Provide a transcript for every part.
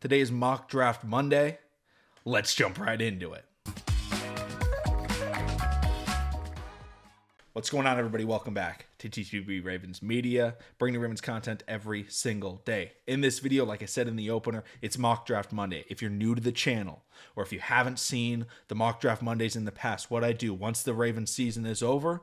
Today is Mock Draft Monday. Let's jump right into it. What's going on, everybody? Welcome back to T2B Ravens Media, bringing Ravens content every single day. In this video, like I said in the opener, it's Mock Draft Monday. If you're new to the channel, or if you haven't seen the Mock Draft Mondays in the past, what I do once the Ravens season is over,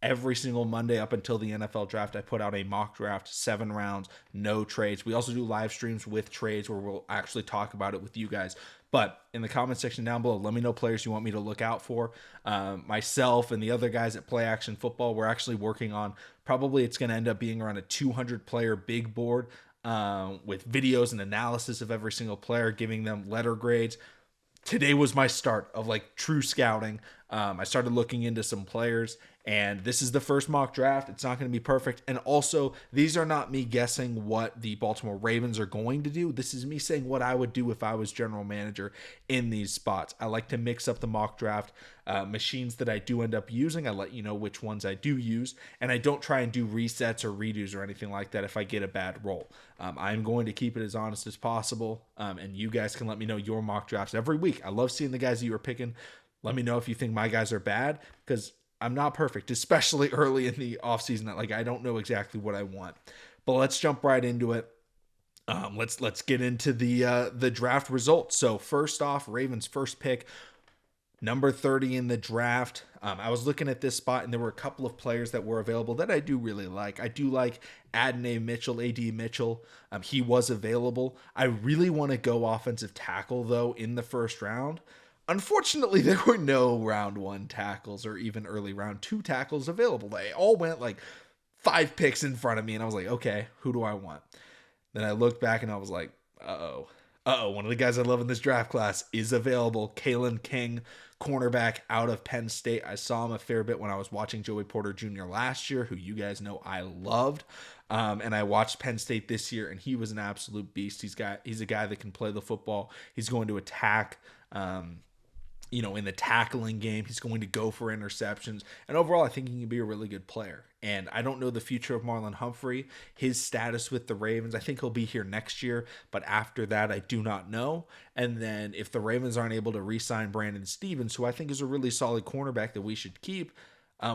every single Monday up until the NFL draft, I put out a mock draft, 7 rounds, no trades. We also do live streams with trades where we'll actually talk about it with you guys. But in the comment section down below, let me know players you want me to look out for. Myself and the other guys at Play Action Football, we're actually working on, probably it's going to end up being around a 200-player big board with videos and analysis of every single player, giving them letter grades. Today was my start of true scouting. I started looking into some players, and this is the first mock draft. It's not going to be perfect. And also, these are not me guessing what the Baltimore Ravens are going to do. This is me saying what I would do if I was general manager in these spots. I like to mix up the mock draft machines that I do end up using. I let you know which ones I do use, and I don't try and do resets or redos or anything like that if I get a bad roll. I'm going to keep it as honest as possible, and you guys can let me know your mock drafts every week. I love seeing the guys that you are picking. Let me know if you think my guys are bad, because I'm not perfect, especially early in the offseason. I don't know exactly what I want. But let's jump right into it. Let's get into the draft results. So first off, Ravens' first pick, number 30 in the draft. I was looking at this spot, and there were a couple of players that were available that I do really like. I do like Adonai Mitchell, A.D. Mitchell. He was available. I really want to go offensive tackle, though, in the first round. Unfortunately, there were no round 1 tackles or even early round 2 tackles available. They all went 5 picks in front of me, and I was like, okay, who do I want? Then I looked back, and I was like, uh-oh. One of the guys I love in this draft class is available. Kalen King, cornerback out of Penn State. I saw him a fair bit when I was watching Joey Porter Jr. last year, who you guys know I loved. And I watched Penn State this year, and he was an absolute beast. He's a guy that can play the football. He's going to attack, in the tackling game. He's going to go for interceptions. And overall, I think he can be a really good player. And I don't know the future of Marlon Humphrey, his status with the Ravens. I think he'll be here next year, but after that, I do not know. And then if the Ravens aren't able to re-sign Brandon Stephens, who I think is a really solid cornerback that we should keep,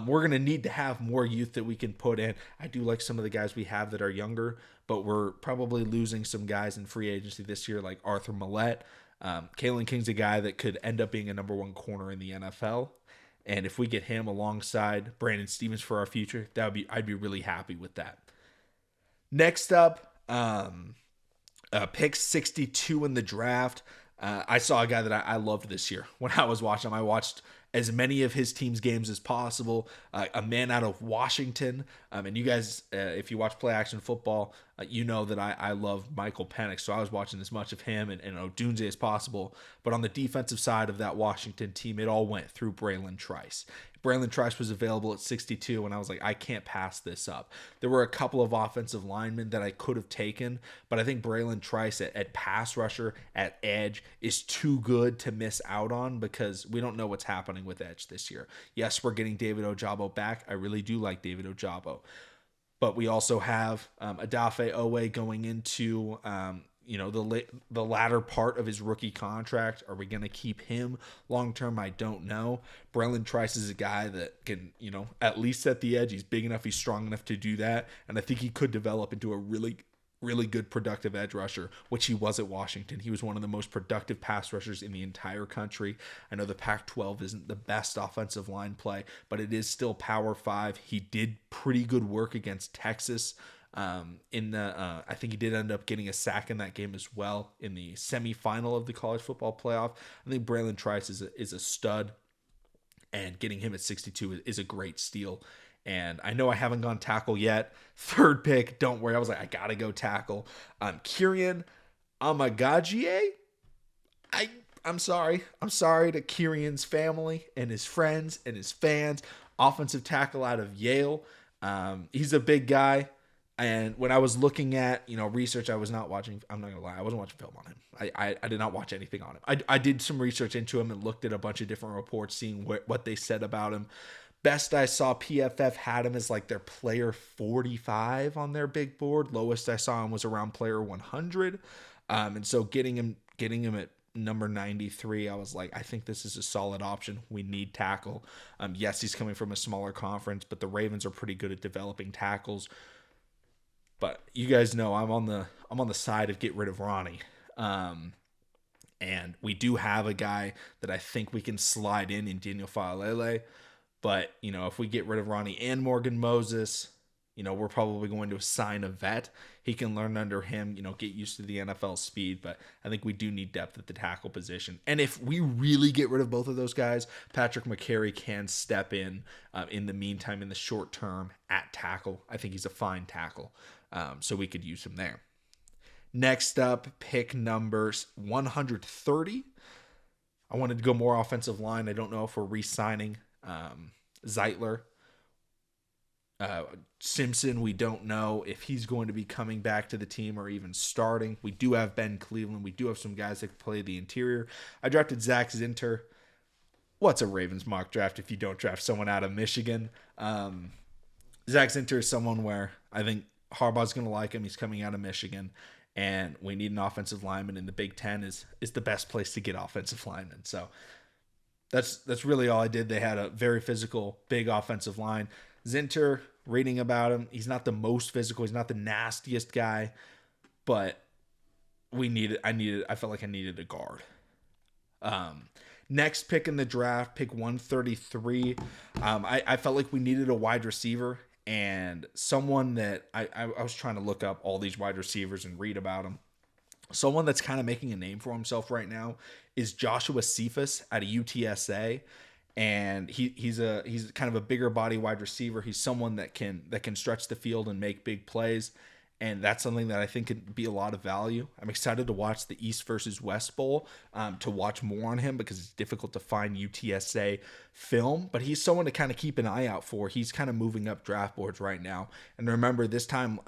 we're going to need to have more youth that we can put in. I do like some of the guys we have that are younger, but we're probably losing some guys in free agency this year, like Arthur Millette. Kalen King's a guy that could end up being a number 1 corner in the NFL. And if we get him alongside Brandon Stephens for our future, I'd be really happy with that. Next up, pick 62 in the draft. I saw a guy that I loved this year. When I was watching him, I watched as many of his team's games as possible. A man out of Washington. And you guys, if you watch Play Action Football, you know that I love Michael Penix. So I was watching as much of him and Odunze as possible. But on the defensive side of that Washington team, it all went through Bralen Tryce. Bralen Tryce was available at 62, and I was like, I can't pass this up. There were a couple of offensive linemen that I could have taken, but I think Bralen Tryce at pass rusher, at edge, is too good to miss out on because we don't know what's happening with edge this year. Yes, we're getting David Ojabo back. I really do like David Ojabo. But we also have Odafe Owe going into the latter part of his rookie contract. Are we going to keep him long term? I don't know. Bralen Tryce is a guy that can, at least at the edge, he's big enough, he's strong enough to do that. And I think he could develop into a really, really good productive edge rusher, which he was at Washington. He was one of the most productive pass rushers in the entire country. I know the Pac-12 isn't the best offensive line play, but it is still Power 5. He did pretty good work against Texas. I think he did end up getting a sack in that game as well in the semifinal of the college football playoff. I think Bralen Tryce is a stud, and getting him at 62 is a great steal. And I know I haven't gone tackle yet. Third pick, don't worry. I was like, I gotta go tackle. Kyrian Amagadjie. I'm sorry. I'm sorry to Kyrian's family and his friends and his fans. Offensive tackle out of Yale. He's a big guy. And when I was looking at, research, I was not watching, I'm not gonna lie, I wasn't watching film on him. I did not watch anything on him. I did some research into him and looked at a bunch of different reports, seeing what they said about him. Best I saw, PFF had him as their player 45 on their big board. Lowest I saw him was around player 100. And so getting him at number 93, I was like, I think this is a solid option. We need tackle. Yes, he's coming from a smaller conference, but the Ravens are pretty good at developing tackles. But you guys know I'm on the side of get rid of Ronnie. And we do have a guy that I think we can slide in Daniel Faalele. But, if we get rid of Ronnie and Morgan Moses, we're probably going to assign a vet. He can learn under him, get used to the NFL speed. But I think we do need depth at the tackle position. And if we really get rid of both of those guys, Patrick McCary can step in the meantime, in the short term, at tackle. I think he's a fine tackle. So we could use him there. Next up, pick number 130. I wanted to go more offensive line. I don't know if we're re-signing Zeitler. Simpson, we don't know if he's going to be coming back to the team or even starting. We do have Ben Cleveland. We do have some guys that can play the interior. I drafted Zak Zinter. What's a Ravens mock draft if you don't draft someone out of Michigan? Zak Zinter is someone where I think Harbaugh's going to like him. He's coming out of Michigan. And we need an offensive lineman, and the Big Ten is the best place to get offensive linemen. So that's really all I did. They had a very physical, big offensive line. Zinter, reading about him, he's not the most physical. He's not the nastiest guy, but I felt like I needed a guard. Next pick in the draft, pick 133. I felt like we needed a wide receiver. And someone that I was trying to look up all these wide receivers and read about them. Someone that's kind of making a name for himself right now is Joshua Cepheus out of UTSA. And he's kind of a bigger body wide receiver. He's someone that can stretch the field and make big plays. And that's something that I think could be a lot of value. I'm excited to watch the East versus West Bowl to watch more on him because it's difficult to find UTSA film. But he's someone to kind of keep an eye out for. He's kind of moving up draft boards right now. And remember, this time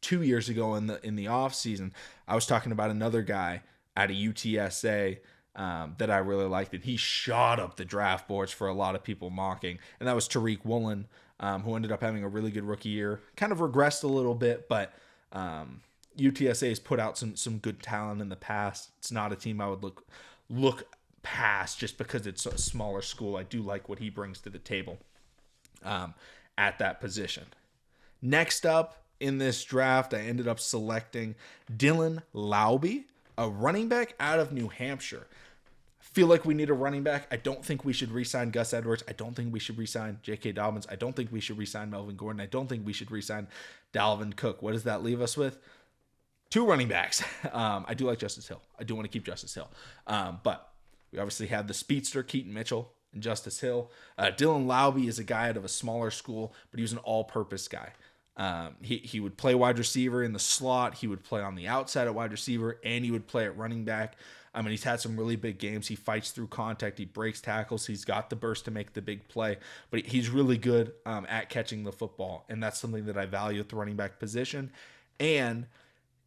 2 years ago in the offseason, I was talking about another guy out of UTSA that I really liked. And he shot up the draft boards for a lot of people mocking. And that was Tariq Woolen. Who ended up having a really good rookie year. Kind of regressed a little bit, but UTSA has put out some good talent in the past. It's not a team I would look past just because it's a smaller school. I do like what he brings to the table at that position. Next up in this draft, I ended up selecting Dylan Laube, a running back out of New Hampshire. Feel like we need a running back. I don't think we should re-sign Gus Edwards. I don't think we should re-sign J.K. Dobbins. I don't think we should re-sign Melvin Gordon. I don't think we should re-sign Dalvin Cook. What does that leave us with? 2 running backs. I do like Justice Hill. I do want to keep Justice Hill. But we obviously have the speedster Keaton Mitchell and Justice Hill. Dylan Laube is a guy out of a smaller school, but he was an all-purpose guy. He would play wide receiver in the slot. He would play on the outside at wide receiver, and he would play at running back. I mean, he's had some really big games. He fights through contact. He breaks tackles. He's got the burst to make the big play. But he's really good at catching the football, and that's something that I value at the running back position. And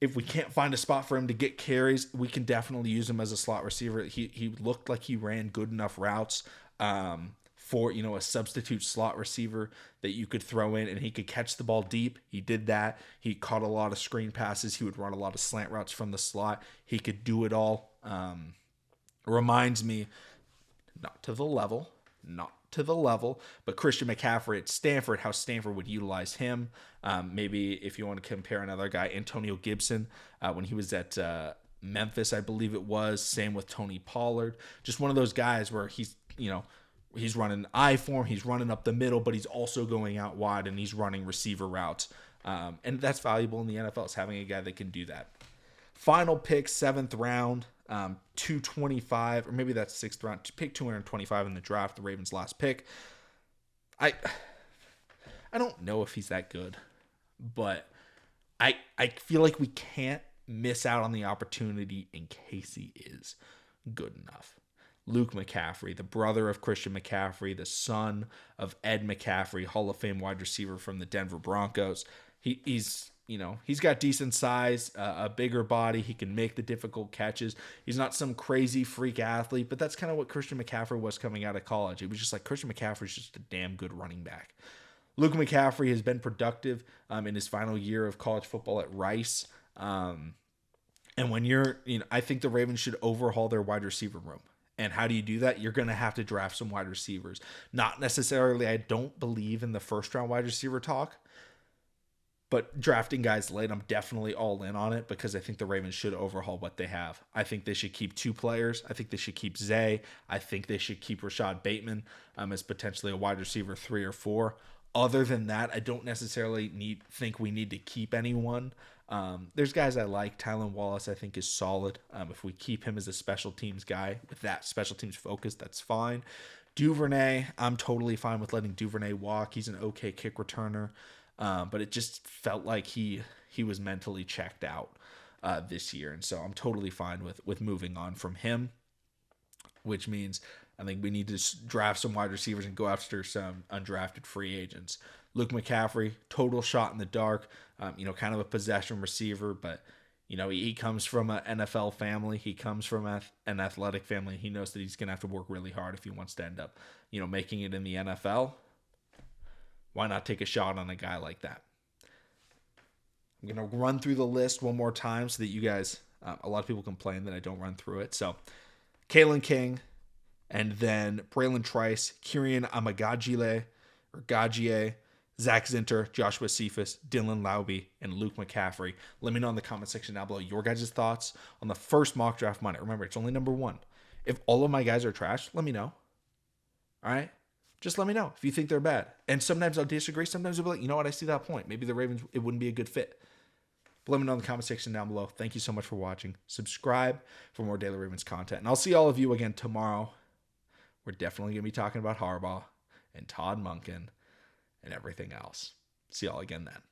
if we can't find a spot for him to get carries, we can definitely use him as a slot receiver. He looked like he ran good enough routes for a substitute slot receiver that you could throw in, and he could catch the ball deep. He did that. He caught a lot of screen passes. He would run a lot of slant routes from the slot. He could do it all. Reminds me, not to the level, but Christian McCaffrey at Stanford, how Stanford would utilize him. Maybe if you want to compare another guy, Antonio Gibson, when he was at Memphis, I believe it was. Same with Tony Pollard. Just one of those guys where he's running I form, he's running up the middle, but he's also going out wide and he's running receiver routes. And that's valuable in the NFL, is having a guy that can do that. Final pick, 7th round, 225, or maybe that's 6th round. Pick 225 in the draft, the Ravens' last pick. I don't know if he's that good, but I feel like we can't miss out on the opportunity in case he is good enough. Luke McCaffrey, the brother of Christian McCaffrey, the son of Ed McCaffrey, Hall of Fame wide receiver from the Denver Broncos. He's got decent size, a bigger body. He can make the difficult catches. He's not some crazy freak athlete, but that's kind of what Christian McCaffrey was coming out of college. It was just like Christian McCaffrey's just a damn good running back. Luke McCaffrey has been productive in his final year of college football at Rice. And when I think the Ravens should overhaul their wide receiver room. And how do you do that? You're going to have to draft some wide receivers. Not necessarily, I don't believe in the first round wide receiver talk, but drafting guys late, I'm definitely all in on it because I think the Ravens should overhaul what they have. I think they should keep 2 players. I think they should keep Zay. I think they should keep Rashad Bateman as potentially a wide receiver 3 or 4. Other than that, I don't necessarily think we need to keep anyone. There's guys I like. Tylan Wallace, I think, is solid. If we keep him as a special teams guy with that special teams focus, that's fine. Duvernay, I'm totally fine with letting Duvernay walk. He's an okay kick returner. But it just felt like he was mentally checked out this year. And so I'm totally fine with moving on from him, which means I think we need to draft some wide receivers and go after some undrafted free agents. Luke McCaffrey, total shot in the dark, kind of a possession receiver, but he comes from an NFL family. He comes from an athletic family. He knows that he's going to have to work really hard if he wants to end up, making it in the NFL. Why not take a shot on a guy like that? I'm going to run through the list one more time so that you guys, a lot of people complain that I don't run through it. So, Kalen King, and then Bralen Tryce, Kyrian Amagadjie, Zak Zinter, Joshua Cepheus, Dylan Laube, and Luke McCaffrey. Let me know in the comment section down below your guys' thoughts on the first mock draft Monday. Remember, it's only number 1. If all of my guys are trash, let me know. All right? Just let me know if you think they're bad. And sometimes I'll disagree. Sometimes I'll be like, you know what? I see that point. Maybe the Ravens, it wouldn't be a good fit. But let me know in the comment section down below. Thank you so much for watching. Subscribe for more Daily Ravens content. And I'll see all of you again tomorrow. We're definitely going to be talking about Harbaugh and Todd Monken and everything else. See y'all again then.